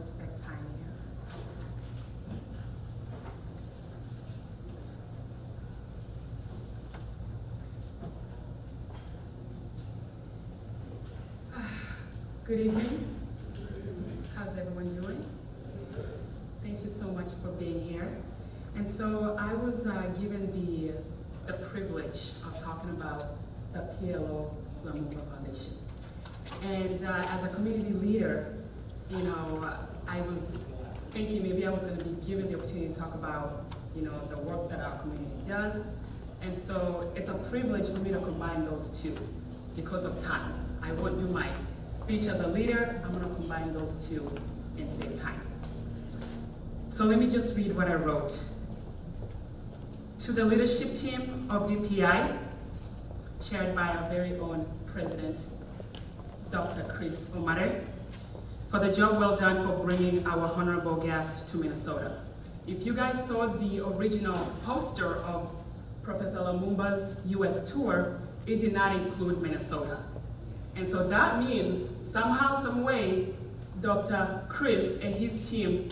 respect time here. Good evening. How's everyone doing? Thank you so much for being here. And so I was given the privilege of talking about the P.O.L Lumumba Foundation. And as a community leader, you know, I was thinking maybe I was going to be given the opportunity to talk about, you know, the work that our community does. And so it's a privilege for me to combine those two because of time. I won't do my speech as a leader. I'm going to combine those two and save time. So let me just read what I wrote. To the leadership team of DPI, chaired by our very own president, Dr. Chris Omare, for the job well done for bringing our honorable guest to Minnesota. If you guys saw the original poster of Professor Lumumba's US tour, it did not include Minnesota. And so that means somehow, some way, Dr. Chris and his team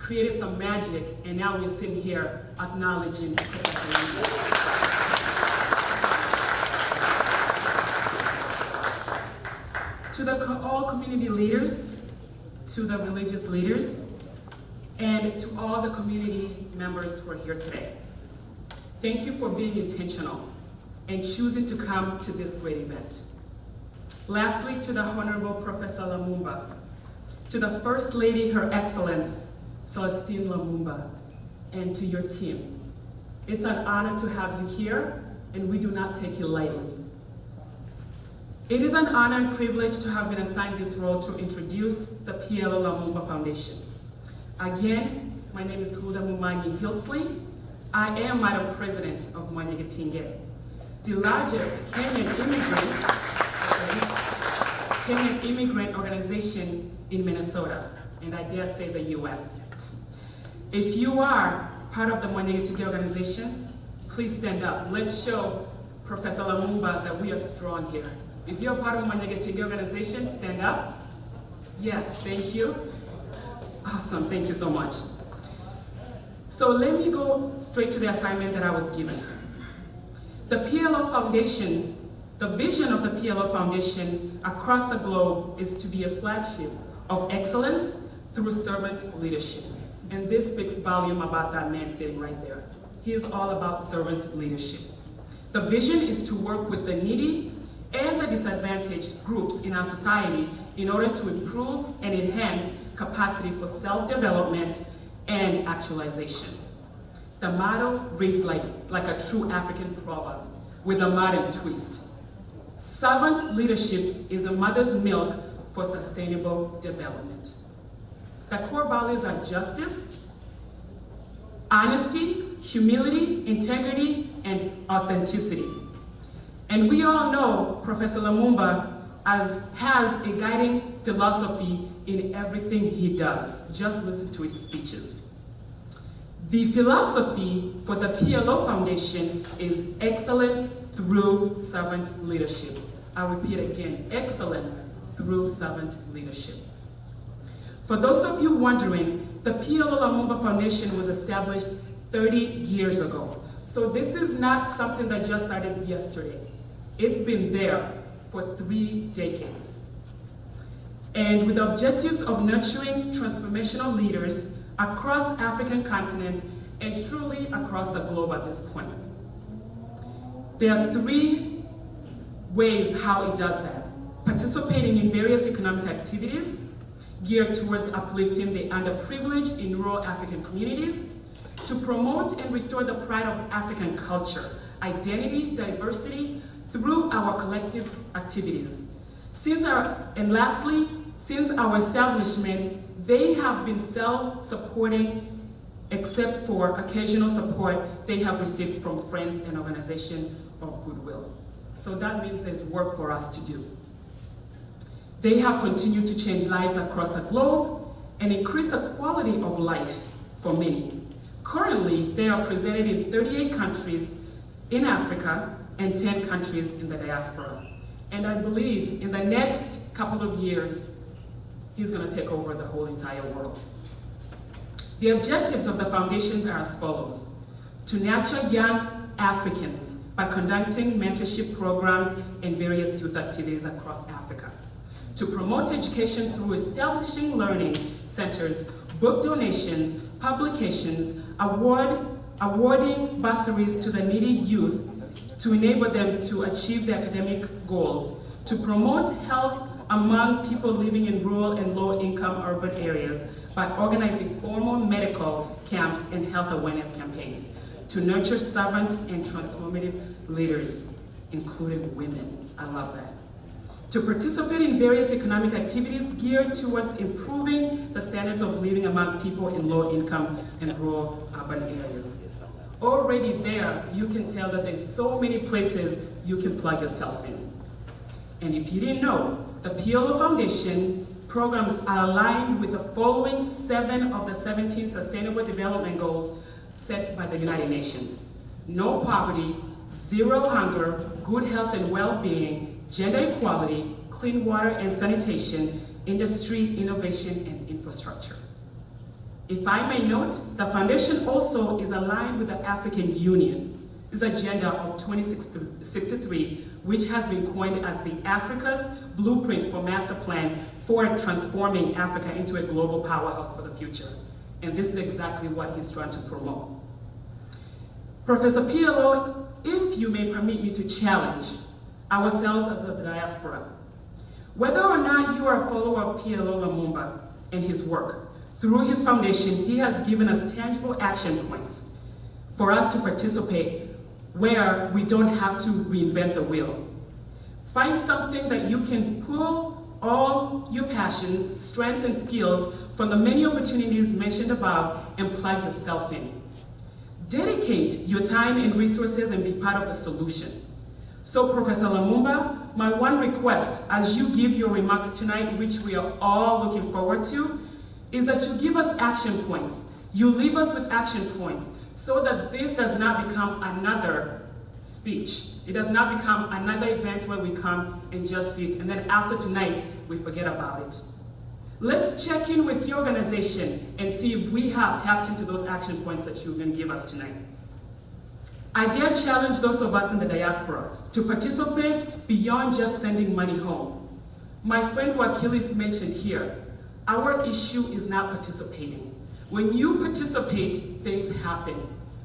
created some magic, and now we're sitting here acknowledging Professor Lumumba. To all community leaders, to the religious leaders, and to all the community members who are here today. Thank you for being intentional and choosing to come to this great event. Lastly, to the Honorable Professor Lumumba, to the First Lady, Her Excellence, Celestine Lumumba, and to your team. It's an honor to have you here, and we do not take you lightly. It is an honor and privilege to have been assigned this role to introduce the P.O.L Lumumba Foundation. Again, my name is Hulda Mumanyi Hiltsley. I am Madam President of Mwanyegetinge, the largest Kenyan immigrant organization in Minnesota, and I dare say the US. If you are part of the Mwanyegetinge organization, please stand up. Let's show Professor Lumumba that we are strong here. If you're part of the Mwanyegetinge organization, stand up. Yes, thank you. Awesome, thank you so much. So let me go straight to the assignment that I was given. The P.O.L Foundation, the vision of the P.O.L Foundation across the globe is to be a flagship of excellence through servant leadership. And this speaks volume about that man sitting right there. He is all about servant leadership. The vision is to work with the needy and the disadvantaged groups in our society in order to improve and enhance capacity for self-development and actualization. The motto reads like a true African proverb with a modern twist. Servant leadership is a mother's milk for sustainable development. The core values are justice, honesty, humility, integrity, and authenticity. And we all know Professor Lumumba has a guiding philosophy in everything he does. Just listen to his speeches. The philosophy for the P.O.L Foundation is excellence through servant leadership. I'll repeat again, excellence through servant leadership. For those of you wondering, the P.O.L Lumumba Foundation was established 30 years ago. So this is not something that just started yesterday. It's been there for 3 decades. And with the objectives of nurturing transformational leaders across African continent and truly across the globe at this point. There are 3 ways how it does that. Participating in various economic activities geared towards uplifting the underprivileged in rural African communities, to promote and restore the pride of African culture, identity, diversity, through our collective activities. And lastly, since our establishment, they have been self-supporting, except for occasional support they have received from friends and organizations of goodwill. So that means there's work for us to do. They have continued to change lives across the globe and increase the quality of life for many. Currently, they are presented in 38 countries in Africa and 10 countries in the diaspora. And I believe in the next couple of years, he's going to take over the whole entire world. The objectives of the foundations are as follows: to nurture young Africans by conducting mentorship programs and various youth activities across Africa, to promote education through establishing learning centers, book donations, publications, awarding bursaries to the needy youth to enable them to achieve their academic goals, to promote health among people living in rural and low-income urban areas by organizing formal medical camps and health awareness campaigns, to nurture servant and transformative leaders, including women. I love that. To participate in various economic activities geared towards improving the standards of living among people in low-income and rural urban areas. Already there, you can tell that there's so many places you can plug yourself in. And if you didn't know, the P.O.L Foundation programs are aligned with the following 7 of the 17 Sustainable Development Goals set by the United Nations: no poverty, zero hunger, good health and well-being, gender equality, clean water and sanitation, industry, innovation, and infrastructure. If I may note, the foundation also is aligned with the African Union's agenda of 2063, which has been coined as the Africa's Blueprint for Master Plan for transforming Africa into a global powerhouse for the future. And this is exactly what he's trying to promote. Professor P.O.L, if you may permit me to challenge ourselves as the diaspora, whether or not you are a follower of P.O.L Lumumba and his work, through his foundation, he has given us tangible action points for us to participate where we don't have to reinvent the wheel. Find something that you can pull all your passions, strengths, and skills from the many opportunities mentioned above and plug yourself in. Dedicate your time and resources and be part of the solution. So, Professor Lumumba, my one request as you give your remarks tonight, which we are all looking forward to, is that you give us action points. You leave us with action points so that this does not become another speech. It does not become another event where we come and just sit, and then after tonight, we forget about it. Let's check in with your organization and see if we have tapped into those action points that you're going to give us tonight. I dare challenge those of us in the diaspora to participate beyond just sending money home. My friend Wakili mentioned here, our issue is not participating. When you participate, things happen.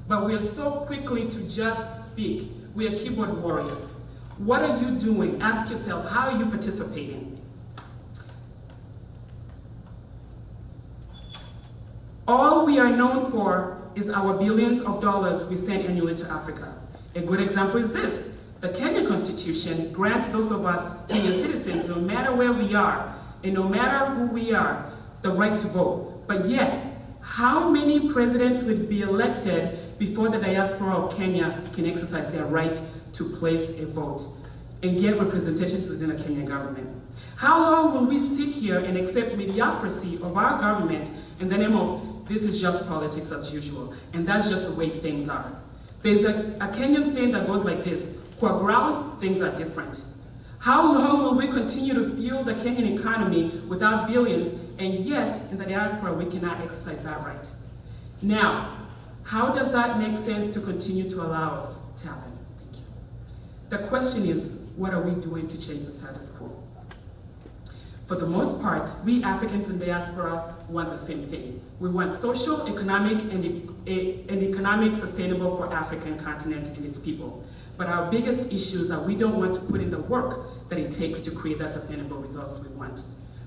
But we are so quickly to just speak. We are keyboard warriors. What are you doing? Ask yourself, how are you participating? All we are known for is our billions of dollars we send annually to Africa. A good example is this. The Kenyan Constitution grants those of us Kenyan citizens, no matter where we are, and no matter who we are, the right to vote. But yet, how many presidents would be elected before the diaspora of Kenya can exercise their right to place a vote and get representations within the Kenyan government? How long will we sit here and accept mediocrity of our government in the name of this is just politics as usual, and that's just the way things are? There's a Kenyan saying that goes like this: kwa ground, things are different. How long will we continue to fuel the Kenyan economy without billions, and yet in the diaspora we cannot exercise that right? Now, how does that make sense to continue to allow us to happen? Thank you. The question is, what are we doing to change the status quo? For the most part, we Africans in diaspora want the same thing. We want social, economic, and economic sustainable for African continent and its people. But our biggest issue is that we don't want to put in the work that it takes to create the sustainable results we want.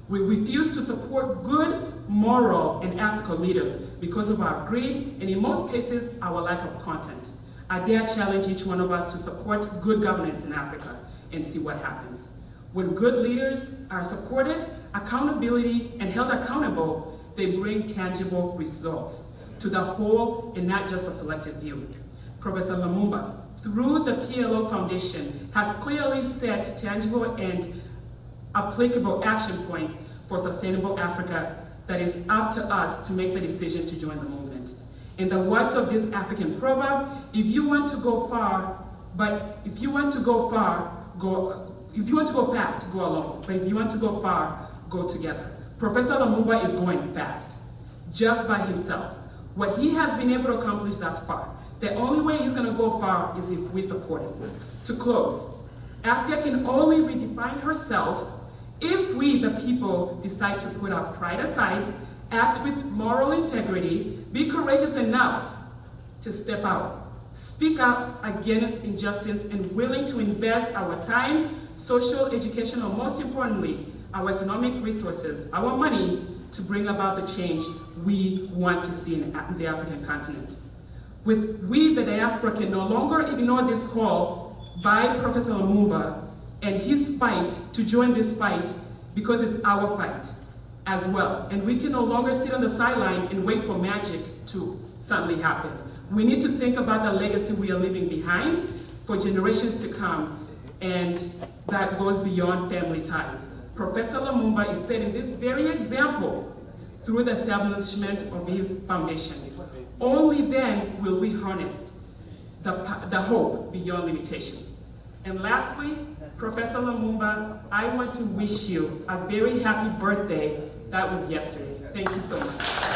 We refuse to support good, moral, and ethical leaders because of our greed, and in most cases, our lack of content. I dare challenge each one of us to support good governance in Africa and see what happens. When good leaders are supported, accountability, and held accountable, they bring tangible results to the whole and not just a selected few. Professor Lumumba, through the P.O.L Foundation, has clearly set tangible and applicable action points for sustainable Africa that is up to us to make the decision to join the movement. In the words of this African proverb, if you want to go fast, go alone. But if you want to go far, go together. Professor Lumumba is going fast, just by himself. What he has been able to accomplish that far, the only way he's going to go far is if we support him. To close, Africa can only redefine herself if we, the people, decide to put our pride aside, act with moral integrity, be courageous enough to step out, speak up against injustice, and willing to invest our time, social, educational, most importantly, our economic resources, our money, to bring about the change we want to see in the African continent. We, the diaspora, can no longer ignore this call by Professor Lumumba and his fight to join this fight, because it's our fight as well. And we can no longer sit on the sideline and wait for magic to suddenly happen. We need to think about the legacy we are leaving behind for generations to come, and that goes beyond family ties. Professor Lumumba is setting this very example through the establishment of his foundation. Only then will we harness the hope beyond limitations. And lastly, Professor Lumumba, I want to wish you a very happy birthday. That was yesterday. Thank you so much.